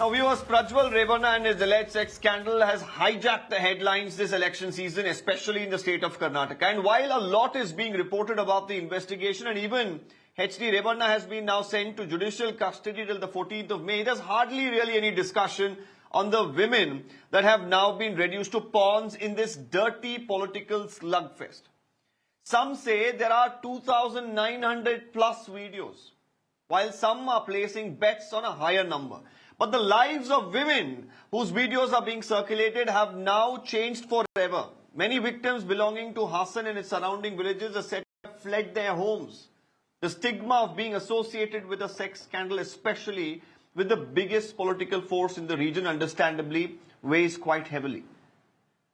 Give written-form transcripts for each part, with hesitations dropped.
Now, viewers, Prajwal Revanna and his alleged sex scandal has hijacked the headlines this election season, especially in the state of Karnataka. And while a lot is being reported about the investigation, and even H.D. Revanna has been now sent to judicial custody till the 14th of May, there's hardly really any discussion on the women that have now been reduced to pawns in this dirty political slugfest. Some say there are 2,900 plus videos, while some are placing bets on a higher number. But the lives of women whose videos are being circulated have now changed forever. Many victims belonging to Hassan and its surrounding villages are said to have fled their homes. The stigma of being associated with a sex scandal, especially with the biggest political force in the region, understandably weighs quite heavily.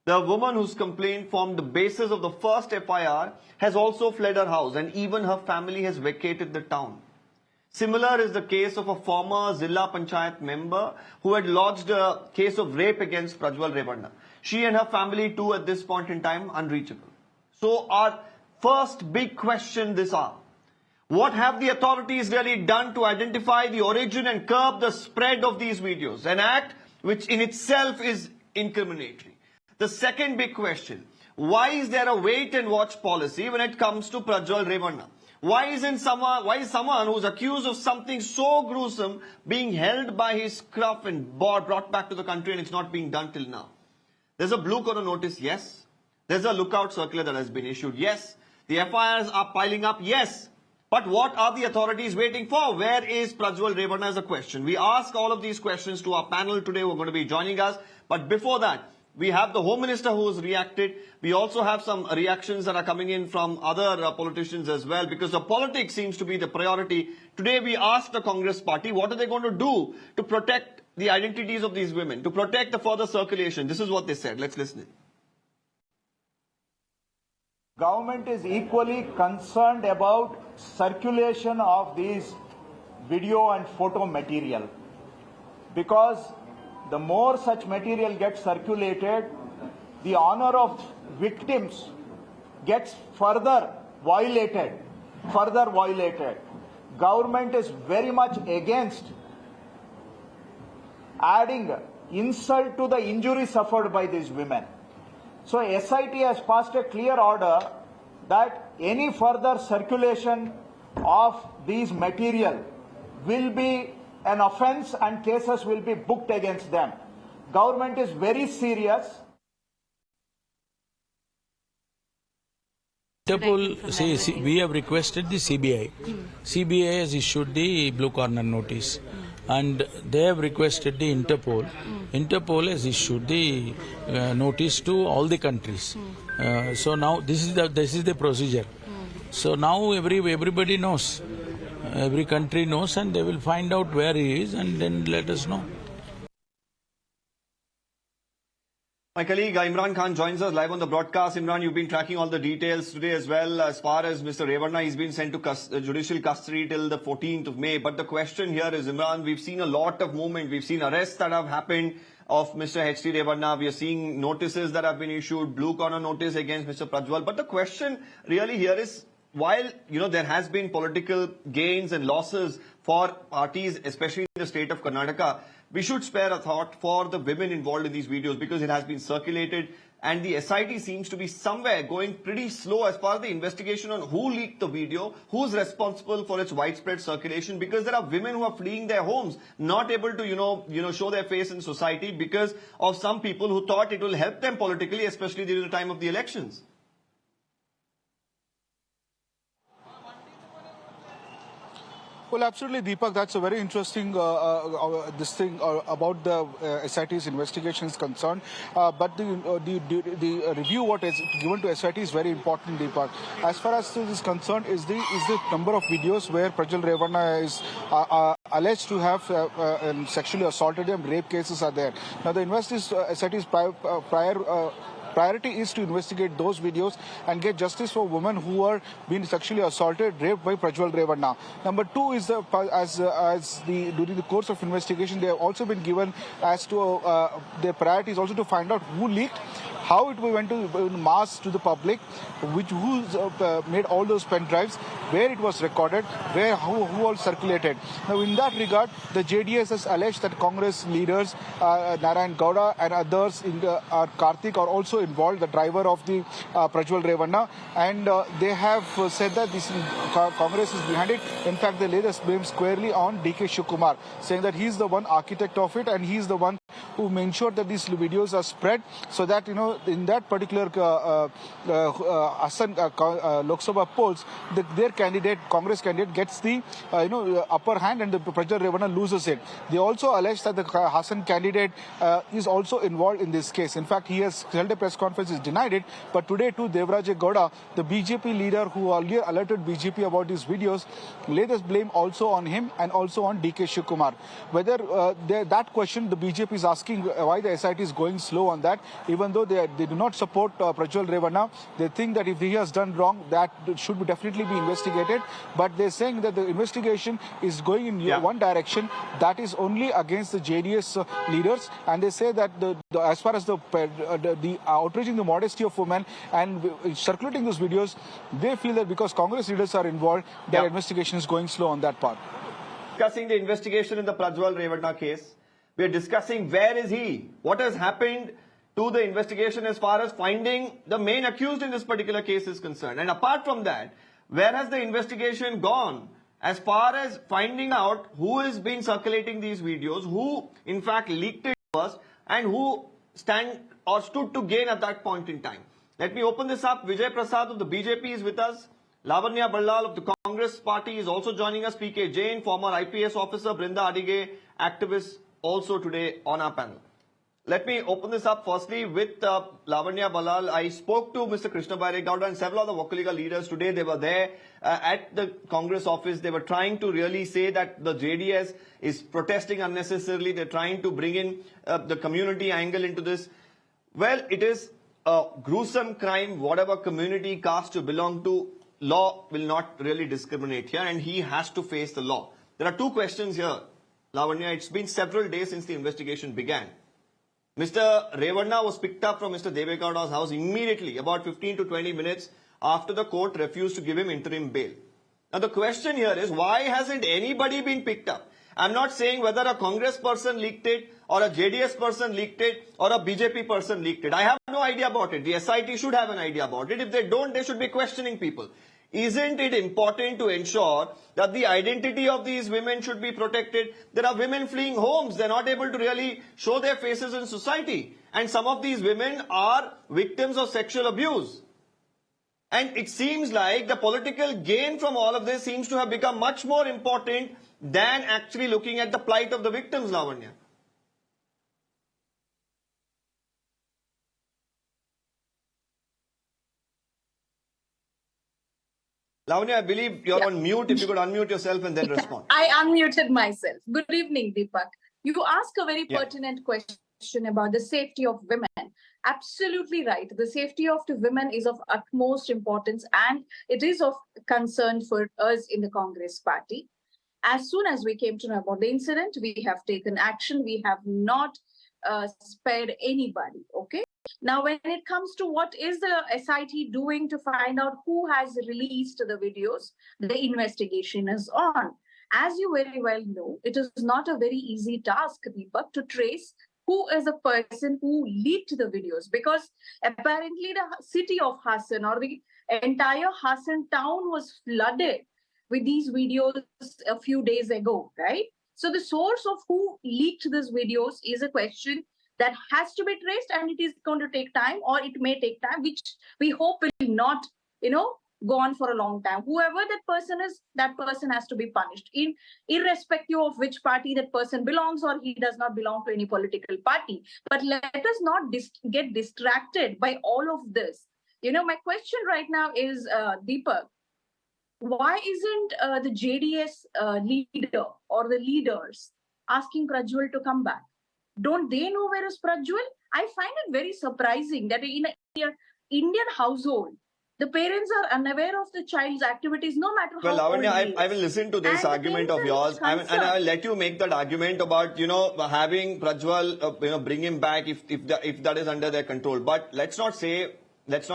The woman whose complaint formed the basis of the first FIR has also fled her house, and even her family has vacated the town. Similar is the case of a former Zilla Panchayat member who had lodged a case of rape against Prajwal Revanna. She and her family too at this point in time unreachable. So our first big question this hour: what have the authorities really done to identify the origin and curb the spread of these videos? An act which in itself is incriminatory. The second big question: why is there a wait and watch policy when it comes to Prajwal Revanna? Why is someone who's accused of something so gruesome being held by his scruff and brought back to the country, and it's not being done till now? There's a blue corner notice, yes. There's a lookout circular that has been issued, yes. The FIRs are piling up, yes. But what are the authorities waiting for? Where is Prajwal Revanna is a question. We ask all of these questions to our panel today who are going to be joining us. But before that, we have the Home Minister who has reacted. We also have some reactions that are coming in from other politicians as well, because the politics seems to be the priority. Today we asked the Congress party, what are they going to do to protect the identities of these women, to protect the further circulation? This is what they said. Let's listen. Government is equally concerned about circulation of these video and photo material, because the more such material gets circulated, the honor of victims gets further violated. Government is very much against adding insult to the injury suffered by these women. So SIT has passed a clear order that any further circulation of these material will be an offence and cases will be booked against them. Government is very serious. Interpol, we have requested the CBI. CBI has issued the blue corner notice, and they have requested the Interpol. Interpol has issued the notice to all the countries. So now this is the procedure. So now everybody knows. Every country knows, and they will find out where he is and then let us know. My colleague Imran Khan joins us live on the broadcast. Imran, you've been tracking all the details today as well. As far as Mr. Revanna, he's been sent to judicial custody till the 14th of May. But the question here is, Imran, we've seen a lot of movement. We've seen arrests that have happened of Mr. H.D. Revanna. We are seeing notices that have been issued, blue corner notice against Mr. Prajwal. But the question really here is, while, there has been political gains and losses for parties, especially in the state of Karnataka, we should spare a thought for the women involved in these videos, because it has been circulated and the SIT seems to be somewhere going pretty slow as far as the investigation on who leaked the video, who's responsible for its widespread circulation, because there are women who are fleeing their homes, not able to, show their face in society because of some people who thought it will help them politically, especially during the time of the elections. Well, absolutely, Deepak. That's a very interesting this thing about the SIT's investigation is concerned. But the review what is given to SIT is very important, Deepak. As far as this is concerned, is the number of videos where Prajwal Revanna is alleged to have sexually assaulted him. Rape cases are there. Now, the SIT's priority is to investigate those videos and get justice for women who are being sexually assaulted, raped by Prajwal Revanna. Number two is during the course of investigation, they have also been given as to their priority is also to find out who leaked, how it went to mass to the public, who made all those pen drives, where it was recorded, who all circulated. Now, in that regard, the JDS has alleged that Congress leaders, Narayan Gowda and others, Karthik, are also involved, the driver of the Prajwal Revanna, and they have said that this Congress is behind it. In fact, they laid the blame squarely on DK Shivakumar, saying that he's the one architect of it and he's the one who made sure that these videos are spread, so that, in that particular Hassan Lok Sabha polls, their candidate, Congress candidate, gets the upper hand and the Prajwal Revanna loses it. They also allege that the Hassan candidate is also involved in this case. In fact, he has held a press conference, he's denied it. But today too, Devaraja Gowda, the BJP leader who earlier alerted BJP about these videos, laid this blame also on him and also on DK Shivakumar. Whether that question, the BJP is asking why the SIT is going slow on that, even though they do not support Prajwal Revanna. They think that if he has done wrong, that should definitely be investigated. But they're saying that the investigation is going in one direction, that is only against the JDS leaders. And they say that as far as the outraging the modesty of women and circulating those videos, they feel that because Congress leaders are involved, their investigation is going slow on that part. Discussing the investigation in the Prajwal Revanna case, we are discussing where is he, what has happened to the investigation as far as finding the main accused in this particular case is concerned. And apart from that, where has the investigation gone as far as finding out who has been circulating these videos, who in fact leaked it first, and who stood to gain at that point in time. Let me open this up. Vijay Prasad of the BJP is with us. Lavanya Ballal of the Congress party is also joining us. PK Jain, former IPS officer. Brinda Adige, activist, also today on our panel. Let me open this up firstly with Lavanya Ballal. I spoke to Mr. Krishna Bairegowda and several of the Vakaliga leaders today. They were there at the Congress office. They were trying to really say that the JDS is protesting unnecessarily. They're trying to bring in the community angle into this. Well, it is a gruesome crime. Whatever community, caste you belong to, law will not really discriminate here, and he has to face the law. There are two questions here, Lavanya. It's been several days since the investigation began. Mr. Revanna was picked up from Mr. Devegowda's house immediately, about 15 to 20 minutes after the court refused to give him interim bail. Now the question here is, why hasn't anybody been picked up? I'm not saying whether a Congress person leaked it, or a JDS person leaked it, or a BJP person leaked it. I have no idea about it. The SIT should have an idea about it. If they don't, they should be questioning people. Isn't it important to ensure that the identity of these women should be protected? There are women fleeing homes. They're not able to really show their faces in society. And some of these women are victims of sexual abuse. And it seems like the political gain from all of this seems to have become much more important than actually looking at the plight of the victims, Lavanya. Lavanya, I believe you're on mute. If you could unmute yourself and then respond. I unmuted myself. Good evening, Deepak. You ask a very pertinent question about the safety of women. Absolutely right. The safety of the women is of utmost importance, and it is of concern for us in the Congress party. As soon as we came to know about the incident, we have taken action. We have not spared anybody. Okay. Now, when it comes to what is the SIT doing to find out who has released the videos, the investigation is on. As you very well know, it is not a very easy task, Deepak, to trace who is the person who leaked the videos, because apparently the city of Hassan or the entire Hassan town was flooded with these videos a few days ago, right? So the source of who leaked these videos is a question that has to be traced, and it is going to take time, or it may take time, which we hope will not, go on for a long time. Whoever that person is, that person has to be punished, irrespective of which party that person belongs, or he does not belong to any political party. But let us not get distracted by all of this. My question right now is, Deepak, why isn't the JDS leader or the leaders asking Prajwal to come back? Don't they know where is Prajwal? I find it very surprising that in an Indian household, The parents are unaware of the child's activities, no matter Well, how old Lavanya, he is. I will listen to this And the argument of parents are yours, not and I will concerned. let you make that argument about having Prajwal bring him back if that is under their control. But let's not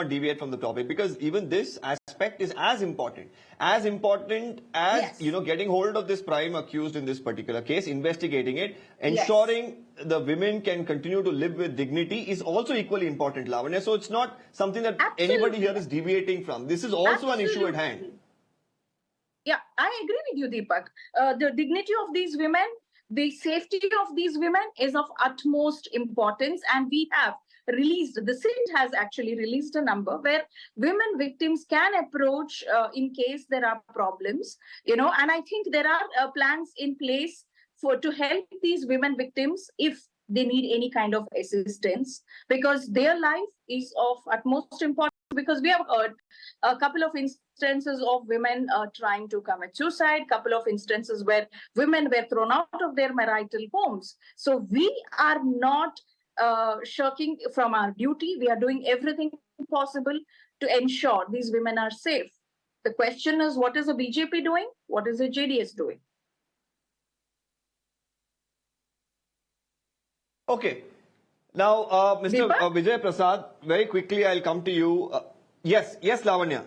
deviate from the topic, because even this aspect is as important as Yes. getting hold of this prime accused in this particular case, investigating it, ensuring the women can continue to live with dignity is also equally important, Lavanya. So it's not something that anybody here is deviating from. This is also an issue at hand. Yeah, I agree with you, Deepak. The dignity of these women, the safety of these women is of utmost importance. And we have the CIT has actually released a number where women victims can approach in case there are problems, and I think there are plans in place to help these women victims if they need any kind of assistance, because their life is of utmost importance. Because we have heard a couple of instances of women trying to commit suicide, couple of instances where women were thrown out of their marital homes. So we are not shirking from our duty. We are doing everything possible to ensure these women are safe. The question is, what is the BJP doing? What is the JDS doing? Okay. Now, Mr. Deepak? Vijay Prasad, very quickly, I'll come to you. Yes, Lavanya.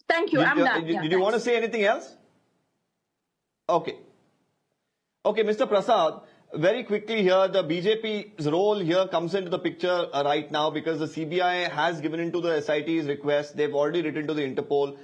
Thank you. I'm done. Did you want to say anything else? Okay. Okay, Mr. Prasad, very quickly here, the BJP's role here comes into the picture right now, because the CBI has given into the SIT's request. They've already written to the Interpol.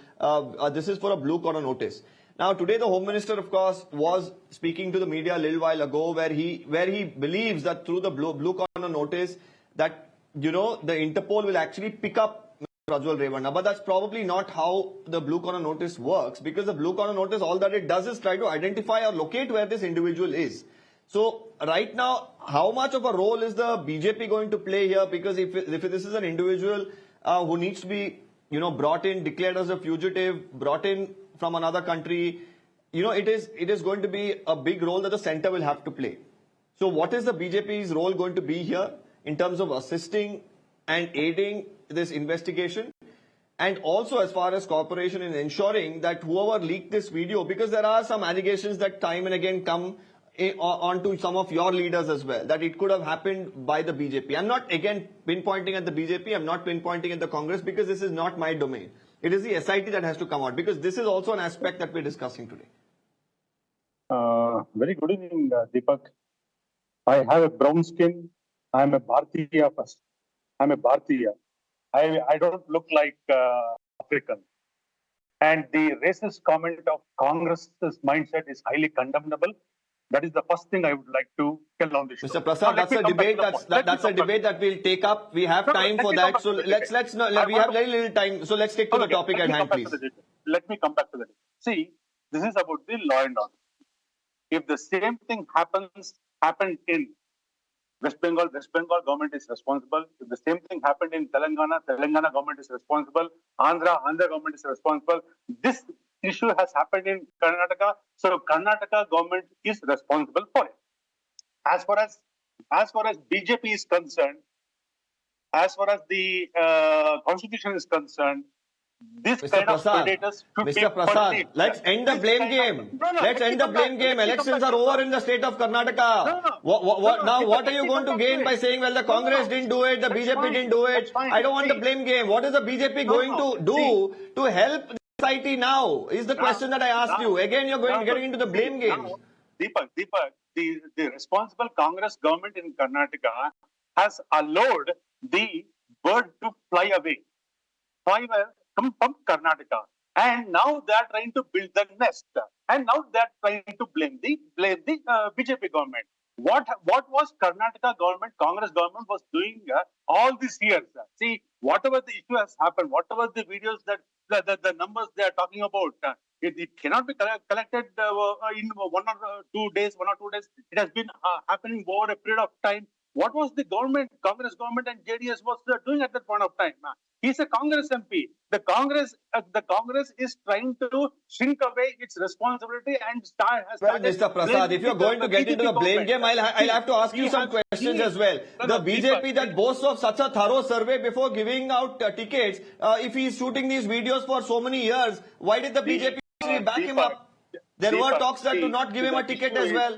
This is for a blue corner notice. Now, today the Home Minister, of course, was speaking to the media a little while ago, where he believes that through the blue corner notice that, the Interpol will actually pick up Prajwal Revanna. But that's probably not how the blue corner notice works, because the blue corner notice, all that it does is try to identify or locate where this individual is. So right now, how much of a role is the BJP going to play here? Because if this is an individual who needs to be, brought in, declared as a fugitive, brought in from another country, it is going to be a big role that the center will have to play. So what is the BJP's role going to be here in terms of assisting and aiding this investigation? And also as far as cooperation in ensuring that whoever leaked this video, because there are some allegations that time and again come onto some of your leaders as well, that it could have happened by the BJP. I'm not again pinpointing at the BJP, I'm not pinpointing at the Congress, because this is not my domain. It is the SIT that has to come out, because this is also an aspect that we're discussing today. Very good evening, Deepak. I have a brown skin. I'm a Bharatiya first. I'm a Bharatiya. I don't look like African. And the racist comment of Congress's mindset is highly condemnable. That is the first thing I would like to tell on this show. Mr. Prasad, that's a debate. That's a debate that we'll take up. We have time for that. So let's not. We have very little time. So let's stick to the topic at hand, please. Let me come back to that. See, this is about the law and order. If the same thing happened in West Bengal government is responsible. If the same thing happened in Telangana government is responsible. Andhra government is responsible. This issue has happened in Karnataka, so Karnataka government is responsible for it. As far as BJP is concerned, as far as the constitution is concerned, this Mr. kind Prasad, of predators should be Mr. Prasad, punished. let's end the blame game. Let's end the blame game. Elections are over in the state of Karnataka. What are you going to gain by saying, well, the Congress didn't do it, the BJP didn't do it? I don't want the blame game. What is the BJP going to do to help the society now? Is the question that I asked you. Again, you're getting into the blame game. Deepak, the responsible Congress government in Karnataka has allowed the bird to fly away. From Karnataka, and now they are trying to build the nest, and now they are trying to blame the BJP government. What was Karnataka government, Congress government was doing all these years? See, whatever the issue has happened, whatever the videos that the numbers they are talking about, it cannot be collected in 1 or 2 days. It has been happening over a period of time. What was the government, Congress government and JDS was doing at that point of time? He's a Congress MP. The Congress is trying to shrink away its responsibility and has Well, started Mr. Prasad, if you're going to get into the blame game, I'll have to ask you some questions as well. The BJP that boasts of such a thorough survey before giving out tickets, if he's shooting these videos for so many years, why did the BJP back him up? There were talks that to not give him a ticket as well.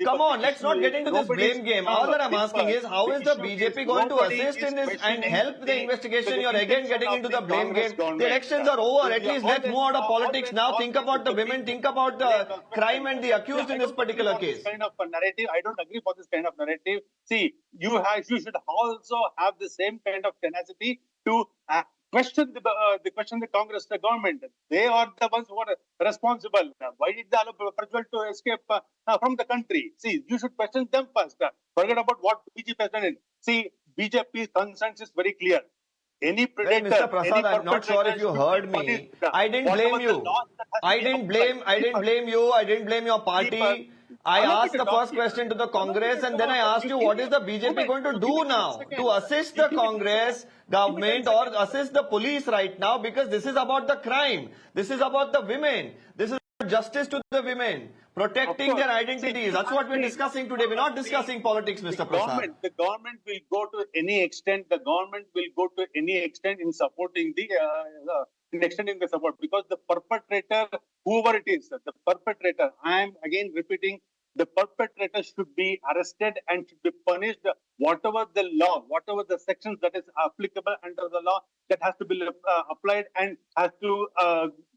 Come on, let's not get into this blame game. All that I'm asking is, how is the BJP going to assist in this and help the investigation? You're again getting into the blame game. The elections are over. At least let's move out of politics now. Think about the women. Think about the crime and the accused in this particular case. This kind of a narrative, I don't agree for this kind of narrative. See, you should also have the same kind of tenacity to question the Congress, the government. They are the ones who are responsible. Why did they allow Prajwal to escape from the country? See, you should question them first. Forget about what BJP has done. See, BJP's conscience is very clear. Any predator, Mr. Prasad, I'm not sure if you heard me. I didn't blame you. I didn't blame you. I didn't blame your party. I asked the first question to the Congress and then I asked you, what is the BJP going to do now to assist the Congress government or assist the police right now? Because this is about the crime. This is about the women. This is justice to the women. Protecting their identities. That's what we're discussing today. We're not discussing politics, Mr. Prasad. The government will go to any extent. The government will go to any extent in supporting in extending the support, because the perpetrator, whoever it is, the perpetrator, I am again repeating, the perpetrator should be arrested and should be punished. Whatever the law, whatever the sections that is applicable under the law, that has to be applied and has to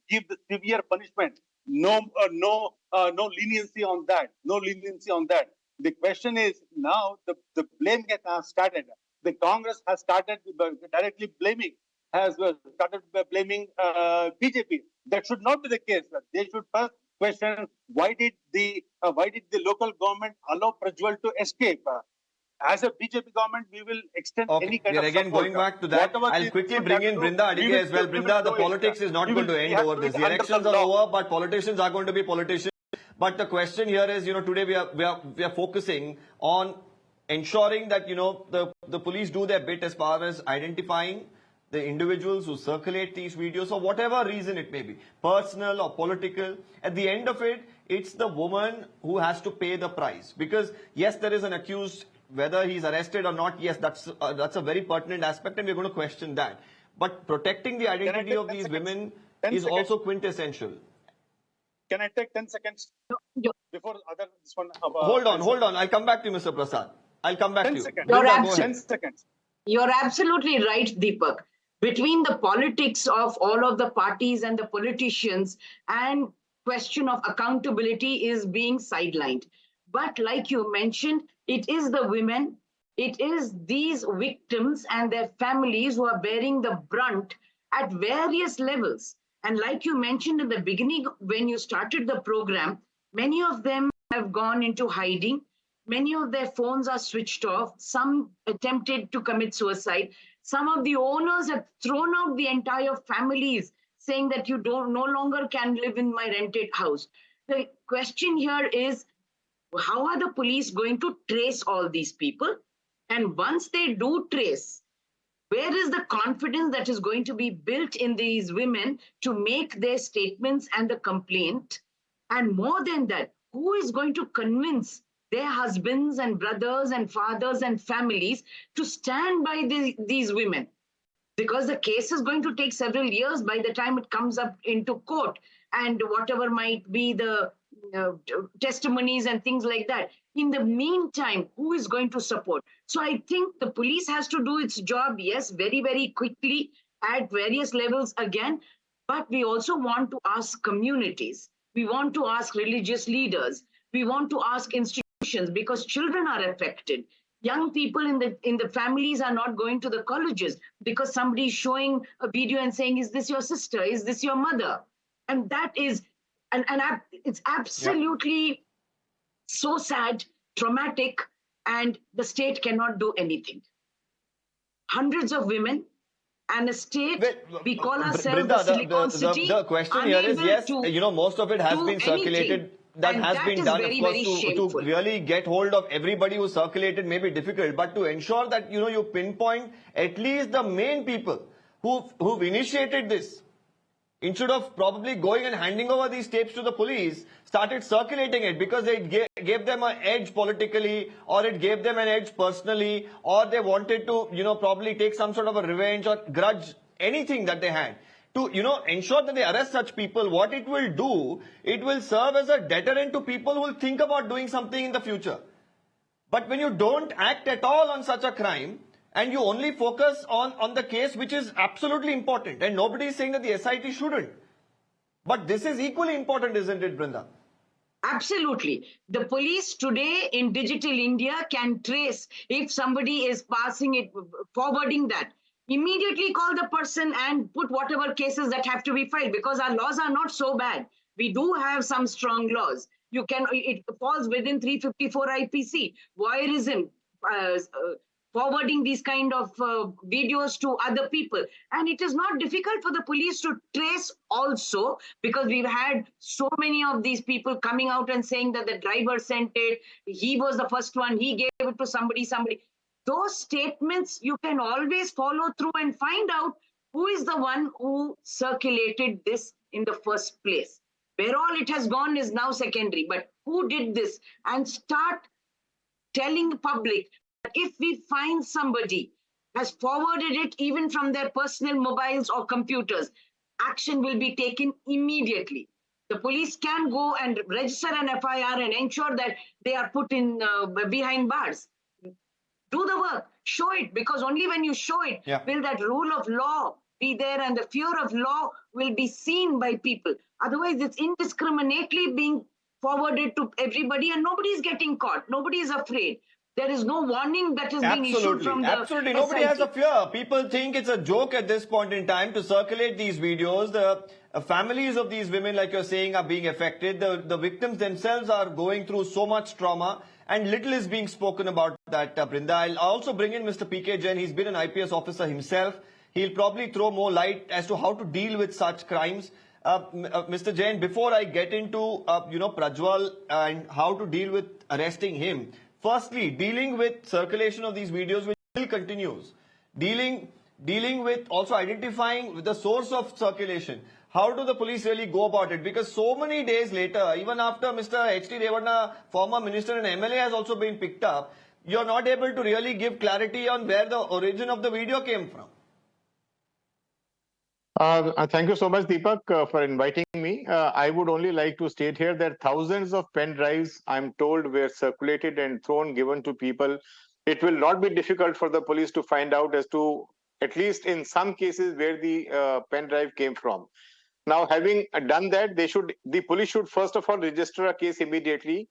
give the severe punishment. No leniency on that. No leniency on that. The question is now the blame has started. The Congress has started directly blaming, has started blaming BJP. That should not be the case. They should first question why did the local government allow Prajwal to escape. As a BJP government, we will extend any kind of support. Again going back to that. I'll quickly bring in Brinda Adige as well. Brinda, the politics is not going to end over this. The elections are over, but politicians are going to be politicians. But the question here is, today we are focusing on ensuring that, the police do their bit as far as identifying the individuals who circulate these videos for whatever reason it may be, personal or political. At the end of it, it's the woman who has to pay the price. Because yes, there is an accused, whether he's arrested or not, yes, that's a very pertinent aspect and we're going to question that. But protecting the identity of these women is also quintessential. Can I take 10 seconds before this one? Hold on. I'll come back to you, Mr. Prasad. I'll come back to you. Brinda, 10 seconds. You're absolutely right, Deepak. Between the politics of all of the parties and the politicians and question of accountability is being sidelined. But like you mentioned, it is the women, it is these victims and their families who are bearing the brunt at various levels. And like you mentioned in the beginning, when you started the program, many of them have gone into hiding. Many of their phones are switched off. Some attempted to commit suicide. Some of the owners have thrown out the entire families, saying that you no longer can live in my rented house. The question here is, how are the police going to trace all these people? And once they do trace, where is the confidence that is going to be built in these women to make their statements and the complaint? And more than that, who is going to convince their husbands and brothers and fathers and families to stand by these women? Because the case is going to take several years by the time it comes up into court, and whatever might be the testimonies and things like that. In the meantime, who is going to support? So I think the police has to do its job, yes, very, very quickly at various levels again. But we also want to ask communities. We want to ask religious leaders. We want to ask institutions, because children are affected. Young people in the families are not going to the colleges because somebody is showing a video and saying, is this your sister? Is this your mother? And that is, and it's absolutely so sad, traumatic, and the state cannot do anything. Hundreds of women and a state, we call ourselves Brinda, the Silicon City. The question here is, yes, most of it has been circulated. Anything. that And has that been is done. very, Of course, very to shameful. really get hold of everybody who circulated may be difficult, but to ensure that, you know, you pinpoint at least the main people who've initiated this, instead of probably going and handing over these tapes to the police, started circulating it because it gave them an edge politically, or it gave them an edge personally, or they wanted to, you know, probably take some sort of a revenge or grudge, anything that they had. To, you know, ensure that they arrest such people, what it will do, it will serve as a deterrent to people who will think about doing something in the future. But when you don't act at all on such a crime, and you only focus on the case which is absolutely important, and nobody is saying that the SIT shouldn't. But this is equally important, isn't it, Brinda? Absolutely. The police today in digital India can trace if somebody is passing it, forwarding that. Immediately call the person and put whatever cases that have to be filed, because our laws are not so bad. We do have some strong laws. You can, it falls within 354 IPC. Voyeurism, forwarding these kind of videos to other people. And it is not difficult for the police to trace also, because we've had so many of these people coming out and saying that the driver sent it, he was the first one, he gave it to somebody. Those statements you can always follow through and find out who is the one who circulated this in the first place. Where all it has gone is now secondary, but who did this? And start telling the public, if we find somebody has forwarded it even from their personal mobiles or computers, action will be taken immediately. The police can go and register an FIR and ensure that they are put in behind bars. Do the work, show it, because only when you show it will that rule of law be there, and the fear of law will be seen by people. Otherwise, it's indiscriminately being forwarded to everybody and nobody is getting caught. Nobody is afraid. There is no warning that is being issued from the Absolutely. Nobody has a fear. People think it's a joke at this point in time to circulate these videos. The families of these women, like you're saying, are being affected. The victims themselves are going through so much trauma, and little is being spoken about that, Brinda. I'll also bring in Mr. P.K. Jain. He's been an IPS officer himself. He'll probably throw more light as to how to deal with such crimes. Mr. Jain, before I get into, Prajwal and how to deal with arresting him, firstly, dealing with circulation of these videos, which still continues. Dealing with also identifying the source of circulation. How do the police really go about it? Because so many days later, even after Mr. H.D. Revanna, former minister and MLA, has also been picked up, you're not able to really give clarity on where the origin of the video came from. Thank you so much, Deepak, for inviting me. I would only like to state here that thousands of pen drives, I'm told, were circulated and given to people. It will not be difficult for the police to find out as to, at least in some cases, where the pen drive came from. Now, having done that, the police should first of all register a case immediately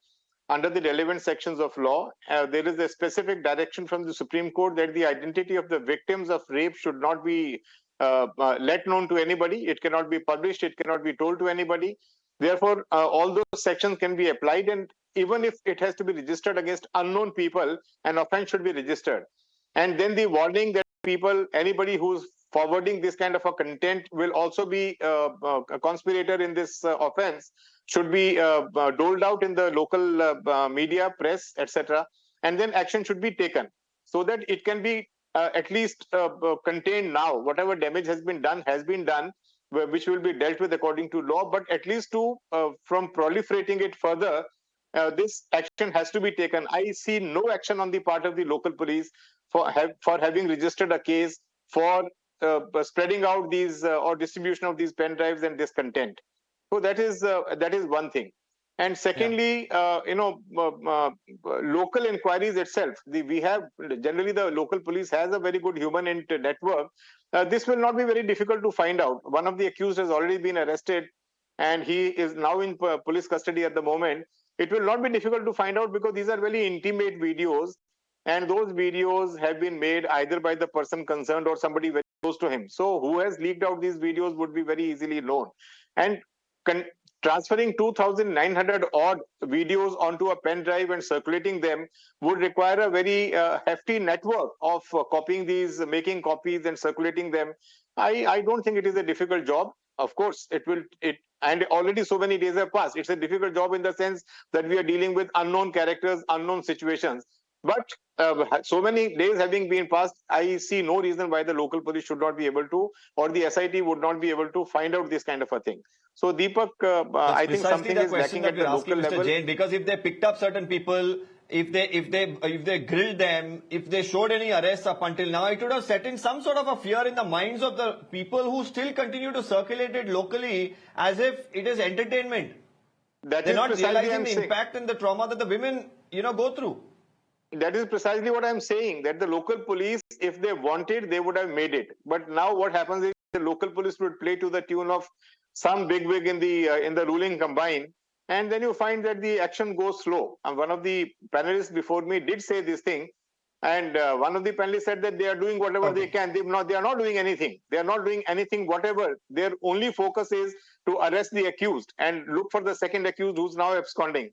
under the relevant sections of law. There is a specific direction from the Supreme Court that the identity of the victims of rape should not be let known to anybody. It cannot be published. It cannot be told to anybody. Therefore, all those sections can be applied, and even if it has to be registered against unknown people, an offense should be registered. And then the warning that anybody who's forwarding this kind of a content will also be a conspirator in this offense, should be doled out in the local media, press, etc. And then action should be taken so that it can be at least contained now. Whatever damage has been done, which will be dealt with according to law. But at least from proliferating it further, this action has to be taken. I see no action on the part of the local police for having registered a case for spreading out these or distribution of these pen drives and this content. So that is one thing. And secondly, local inquiries itself. We have generally, the local police has a very good human network. This will not be very difficult to find out. One of the accused has already been arrested, and he is now in police custody at the moment. It will not be difficult to find out because these are very intimate videos, and those videos have been made either by the person concerned or somebody very close to him. So who has leaked out these videos would be very easily known. And transferring 2,900 odd videos onto a pen drive and circulating them would require a very hefty network of copying these, making copies and circulating them. I don't think it is a difficult job. Of course, it And already so many days have passed. It's a difficult job in the sense that we are dealing with unknown characters, unknown situations. But so many days having been passed, I see no reason why the local police should not be able to, or the SIT would not be able to find out this kind of a thing. So Deepak, That's I think precisely something the is question lacking that at we're the asking, local Mr. level. Jain, because if they picked up certain people, if they grilled them, if they showed any arrests up until now, it would have set in some sort of a fear in the minds of the people who still continue to circulate it locally as if it is entertainment. That They're is not precisely realizing I'm the saying. impact and the trauma that the women, go through. That is precisely what I'm saying, that the local police, if they wanted, they would have made it. But now what happens is the local police would play to the tune of some bigwig in the ruling combine, and then you find that the action goes slow. And one of the panelists before me did say this thing, and one of the panelists said that they are doing whatever they can. They are not doing anything. They are not doing anything whatever. Their only focus is to arrest the accused and look for the second accused who's now absconding.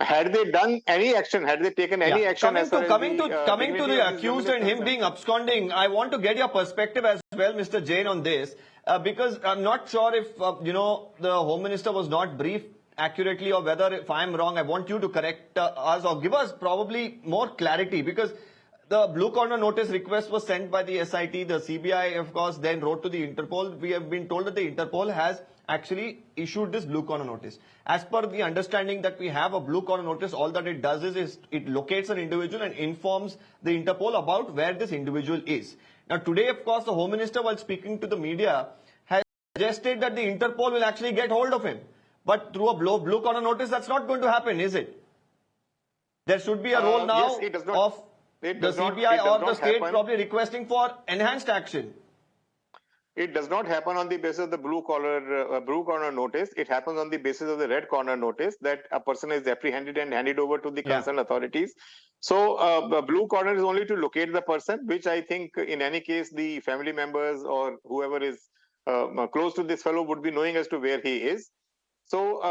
Had they done any action, had they taken any action as far as Coming the to dignity the of this accused woman and is him concerned? being absconding, I want to get your perspective as well, Mr. Jain, on this, because I'm not sure if the Home Minister was not briefed accurately, or whether, if I'm wrong, I want you to correct us or give us probably more clarity, because the blue corner notice request was sent by the SIT. The CBI, of course, then wrote to the Interpol. We have been told that the Interpol has actually issued this blue corner notice. As per the understanding that we have, a blue corner notice, all that it does is it locates an individual and informs the Interpol about where this individual is. Now, today, of course, the Home Minister, while speaking to the media, has suggested that the Interpol will actually get hold of him. But through a blue corner notice, that's not going to happen, is it? There should be a role now yes, it does not, of the CBI or the state probably requesting for enhanced action. It does not happen on the basis of the blue corner notice. It happens on the basis of the red corner notice, that a person is apprehended and handed over to the concerned authorities. So the blue corner is only to locate the person, which I think in any case the family members or whoever is close to this fellow would be knowing as to where he is. So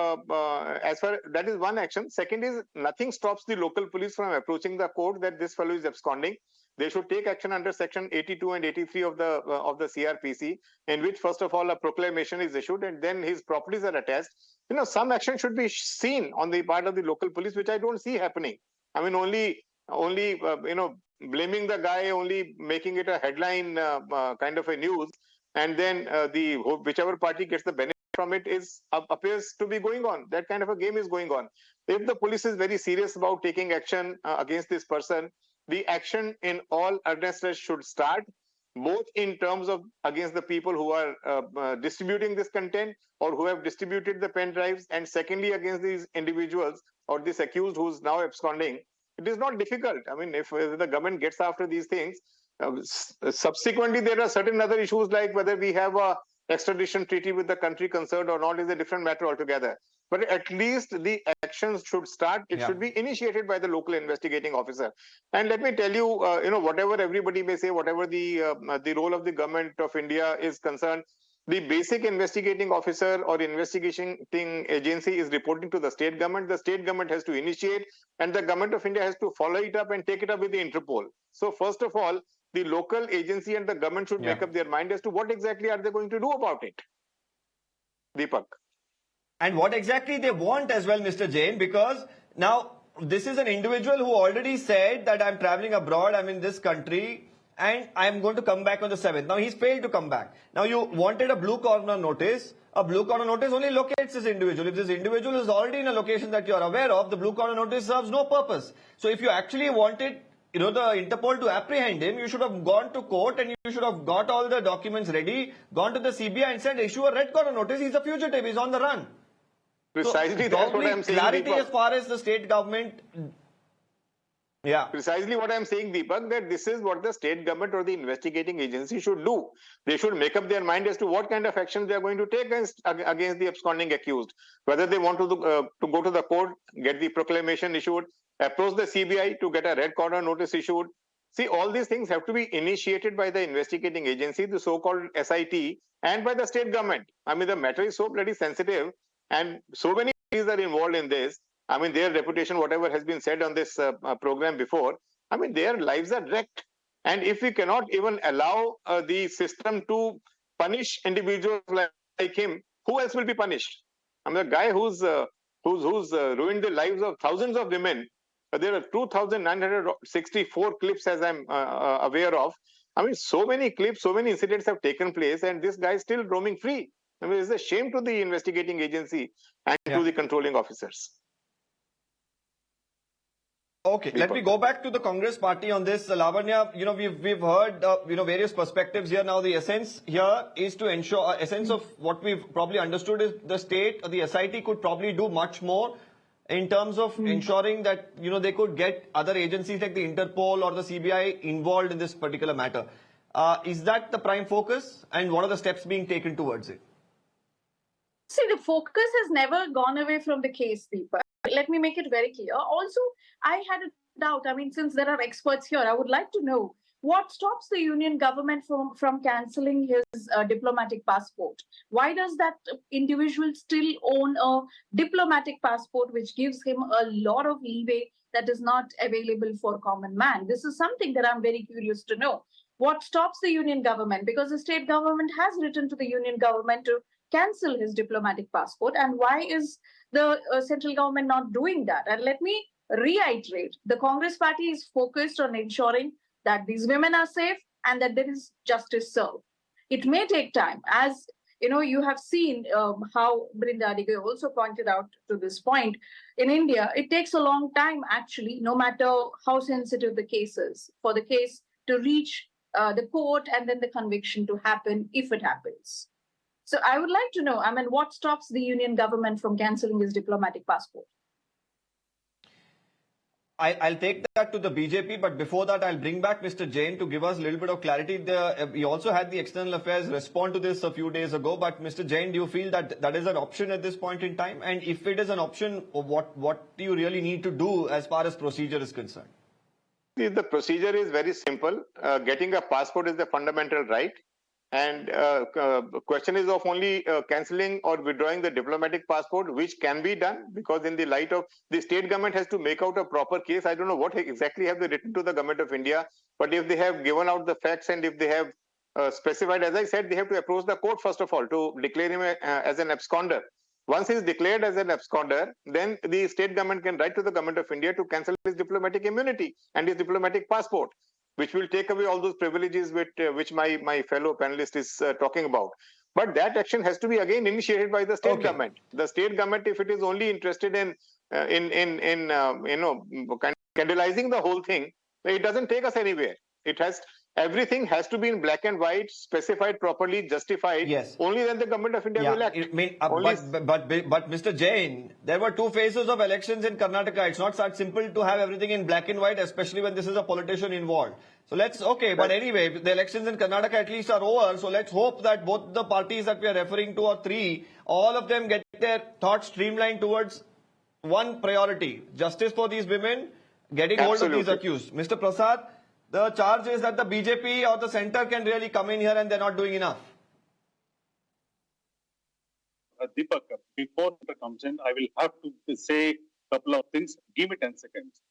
as far that is one action. Second is, nothing stops the local police from approaching the court that this fellow is absconding. They should take action under section 82 and 83 of the CRPC, in which first of all a proclamation is issued and then his properties are attached. Some action should be seen on the part of the local police, which I don't see happening. I mean, only blaming the guy, only making it a headline kind of a news, and then whichever party gets the benefit from it appears to be going on. That kind of a game is going on. If the police is very serious about taking action against this person, the action in all earnestness should start, both in terms of against the people who are distributing this content or who have distributed the pen drives, and secondly against these individuals or this accused who's now absconding. It is not difficult. I mean, if the government gets after these things, subsequently there are certain other issues like whether we have a extradition treaty with the country concerned or not is a different matter altogether. But at least the actions should start. It should be initiated by the local investigating officer. And let me tell you, whatever everybody may say, whatever the role of the government of India is concerned, the basic investigating officer or investigating agency is reporting to the state government. The state government has to initiate, and the government of India has to follow it up and take it up with the Interpol. So first of all, the local agency and the government should make up their mind as to what exactly are they going to do about it. Deepak. And what exactly they want as well, Mr. Jain, because now this is an individual who already said that I'm traveling abroad, I'm in this country, and I'm going to come back on the 7th. Now he's failed to come back. Now you wanted a blue corner notice. A blue corner notice only locates this individual. If this individual is already in a location that you are aware of, the blue corner notice serves no purpose. So if you actually wanted the Interpol to apprehend him, you should have gone to court and you should have got all the documents ready, gone to the CBI and said, issue a red corner notice. He's a fugitive. He's on the run. Precisely, so, that's what I'm saying, clarity Deepak. As far as the state government. Precisely what I'm saying, Deepak, that this is what the state government or the investigating agency should do. They should make up their mind as to what kind of action they are going to take against the absconding accused. Whether they want to go to the court, get the proclamation issued, approach the CBI to get a red corner notice issued. See, all these things have to be initiated by the investigating agency, the so-called SIT, and by the state government. I mean, the matter is so bloody sensitive, and so many parties are involved in this. I mean, their reputation, whatever has been said on this program before, I mean, their lives are wrecked. And if we cannot even allow the system to punish individuals like him, who else will be punished? I mean, the guy who's ruined the lives of thousands of women. There are 2,964 clips, as I'm aware of. I mean, so many clips, so many incidents have taken place, and this guy is still roaming free. I mean, it's a shame to the investigating agency and to the controlling officers. Okay, let me go back to the Congress party on this. Lavanya, we've heard, various perspectives here. Now, the essence here is to ensure, essence of what we've probably understood is the state, the SIT could probably do much more in terms of ensuring that, they could get other agencies like the Interpol or the CBI involved in this particular matter. Is that the prime focus? And what are the steps being taken towards it? See, the focus has never gone away from the case, Deepak. Let me make it very clear. Also, I had a doubt. I mean, since there are experts here, I would like to know what stops the union government from cancelling his diplomatic passport. Why does that individual still own a diplomatic passport, which gives him a lot of leeway that is not available for common man? This is something that I'm very curious to know. What stops the union government? Because the state government has written to the union government to cancel his diplomatic passport. And why is the central government not doing that? And let me reiterate, the Congress party is focused on ensuring that these women are safe and that there is justice served. It may take time. As you have seen how Brinda Adige also pointed out to this point. In India, it takes a long time, actually, no matter how sensitive the case is, for the case to reach the court and then the conviction to happen, if it happens. So I would like to know, what stops the union government from cancelling his diplomatic passport? I'll take that to the BJP, but before that, I'll bring back Mr. Jain to give us a little bit of clarity. We also had the External Affairs respond to this a few days ago, but Mr. Jain, do you feel that that is an option at this point in time? And if it is an option, what do you really need to do as far as procedure is concerned? The procedure is very simple. Getting a passport is the fundamental right. And question is of only cancelling or withdrawing the diplomatic passport, which can be done because in the light of the state government has to make out a proper case. I don't know what exactly have they written to the government of India, but if they have given out the facts and if they have specified, as I said, they have to approach the court first of all to declare him as an absconder. Once he is declared as an absconder, then the state government can write to the government of India to cancel his diplomatic immunity and his diplomatic passport, which will take away all those privileges which my fellow panelist is talking about. But that action has to be again initiated by the state government. The state government, if it is only interested in candlelizing the whole thing, it doesn't take us anywhere. Everything has to be in black and white, specified properly, justified. Yes. Only then the government of India will act. But Mr. Jain, there were 2 phases of elections in Karnataka. It's not that simple to have everything in black and white, especially when this is a politician involved. So but anyway, the elections in Karnataka at least are over. So let's hope that both the parties that we are referring to, or 3, all of them get their thoughts streamlined towards one priority: justice for these women, getting hold of these accused. Mr. Prasad, the charge is that the BJP or the centre can really come in here and they're not doing enough. Deepak, before it comes in, I will have to say a couple of things. Give me 10 seconds.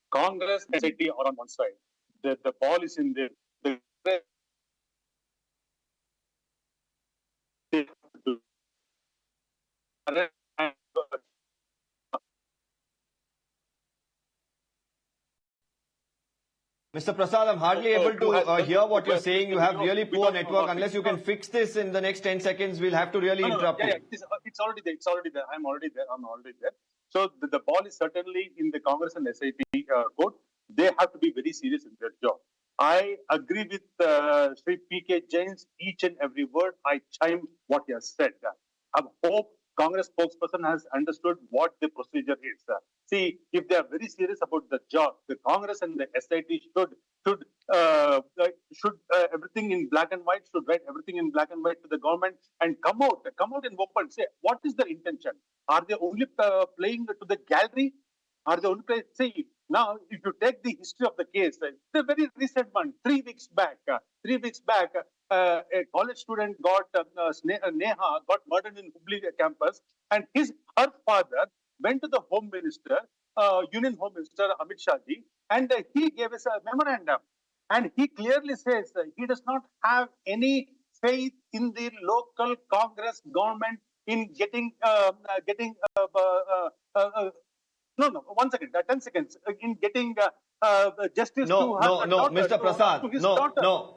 Congress and SIT are on one side. The ball is in there. Mr. Prasad, I'm hardly able to hear what you're saying. You have really poor network. Unless you can fix this in the next 10 seconds, we'll have to really interrupt you. It's already there. It's already there. I'm already there. So the ball is certainly in the Congress and SIT court. They have to be very serious in their job. I agree with Sri P.K. Jain's each and every word. I chime what he has said. I hope Congress spokesperson has understood what the procedure is. See, if they are very serious about the job, the Congress and the SIT should everything in black and white, should write everything in black and white to the government and come out in open. Say, what is their intention? Are they only playing to the gallery? Are they only playing? See, now, if you take the history of the case, the very recent one, 3 weeks back, a college student Neha got murdered in Hubli campus, and her father went to the Home Minister, Union Home Minister Amit Shah ji, and he gave us a memorandum. And he clearly says he does not have any faith in the local Congress government in getting no, 1 second, 10 seconds, in getting justice to her daughter, Mr. Prasad, to his daughter.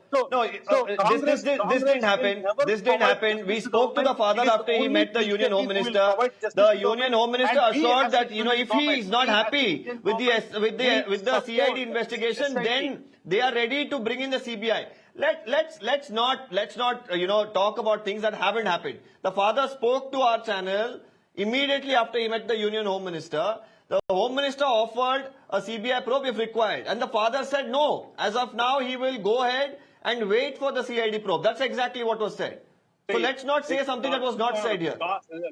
This didn't happen. This didn't happen. We spoke to the father after he met the Union Home Minister. The Union Home Minister assured that, if he is not happy with the CID investigation, then they are ready to bring in the CBI. Let's not talk about things that haven't happened. The father spoke to our channel immediately after he met the Union Home Minister. The Home Minister offered a CBI probe if required, and the father said no. As of now, he will go ahead and wait for the CID probe. That's exactly what was said. So let's not say something that was not said here.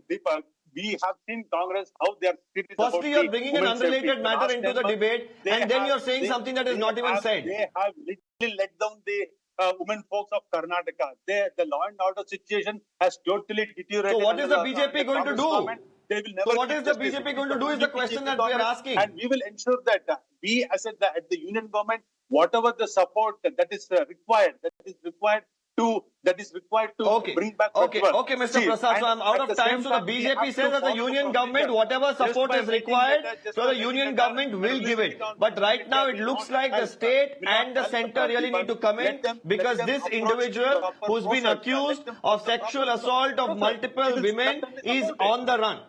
Deepak, we have seen Congress how they are serious. Firstly, you're bringing an unrelated matter into the debate, and then you're saying something that is not even said. They have literally let down the women folks of Karnataka. The law and order situation has totally deteriorated. So what is the BJP going to do? They will never So what is the BJP going to do is the question that we are asking. And we will ensure that we, as at the union government, whatever the support that is required to bring back. Okay, Mr. Prasad. So I'm out of time. So the BJP says that the union government, whatever support is required, so the union government will give it. But right now it looks like the state and the center really need to come in, because this individual who's been accused of sexual assault of multiple women is on the run.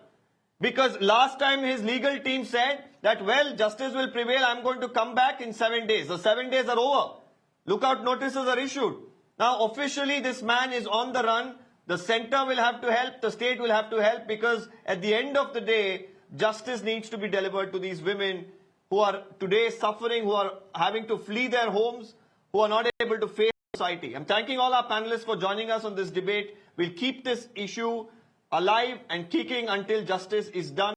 Because last time his legal team said that, well, justice will prevail, I'm going to come back in 7 days. The 7 days are over. Lookout notices are issued. Now, officially, this man is on the run. The center will have to help. The state will have to help, because at the end of the day, justice needs to be delivered to these women who are today suffering, who are having to flee their homes, who are not able to face society. I'm thanking all our panelists for joining us on this debate. We'll keep this issue alive and kicking until justice is done.